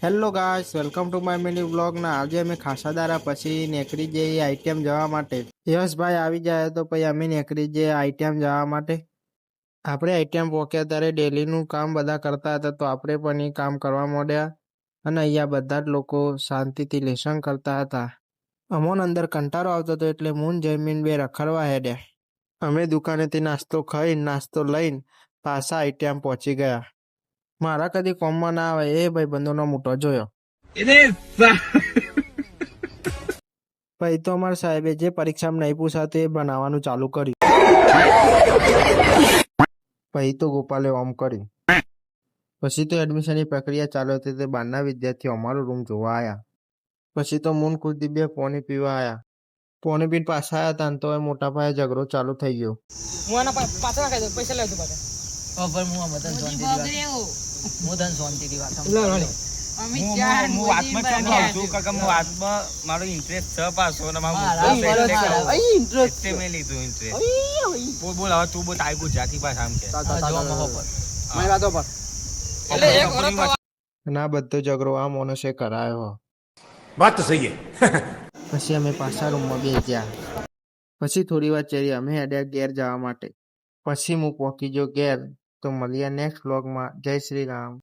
Hello guys, welcome to my mini vlog. ના આજે અમે ખાસા દારા પછી નીકળી જઈએ આઈટીએમ જવા માટે. યશભાઈ આવી જાય તો પછી અમે નીકળી જઈએ આઈટીએમ જવા માટે. આપણે આઈટીએમ પહોંચ્યા ત્યારે ડેલીનું કામ બધા કરતા હતા તો આપણે પણ એ કામ કરવા માંડ્યા અને અહીંયા બધા જ લોકો શાંતિથી લેસન કરતા હતા. અમોને અંદર કંટાળો આવતો હતો એટલે મૂન જમીન બે રખડવા હેડ્યા. અમે દુકાનેથી નાસ્તો ખાઈને નાસ્તો લઈને પાછા આઈટીએમ પહોંચી ગયા. મારા કદી કોમમાં ના આવે એ ભાઈ બંધોનો મોટો જોયો. પછી તો અમારા સાહેબે જે પરીક્ષામાં નહીં પૂછાતું એ બનાવવાનું ચાલુ કર્યું. પછી તો ગોપાલે ઓમ કર્યું. પછી તો એડમિશનની પ્રક્રિયા ચાલુ હતી તે બહારના વિદ્યાર્થીઓ અમારો રૂમ જોવા આવ્યા. પછી તો મૂન કુલદીપ બે પાણી પીવા આવ્યા. પાણી પીને પાછા આવ્યા હતા તો મોટા પાયે ઝઘડો ચાલુ થઈ ગયો. પૈસા લેજો મારો ઇન્ટરેસ્ટ છે પાછો મેં લીધું ઇન્ટરેસ્ટ બોલ હવે તું બોલ તારી ગુજરાતી ભાષા આમ કે ના બધો ઝઘડો આ મોનસે કરાયો. વાત તો સહી પછી અમે પાછા રૂમમાં બેસી ગયા. પછી થોડી વાર ચડી અમે હેડ્યા ઘેર જવા માટે. પછી હું પહોંચી ગયો ઘેર. તો મળીએ નેક્સ્ટ વ્લોગમાં. જય શ્રી રામ.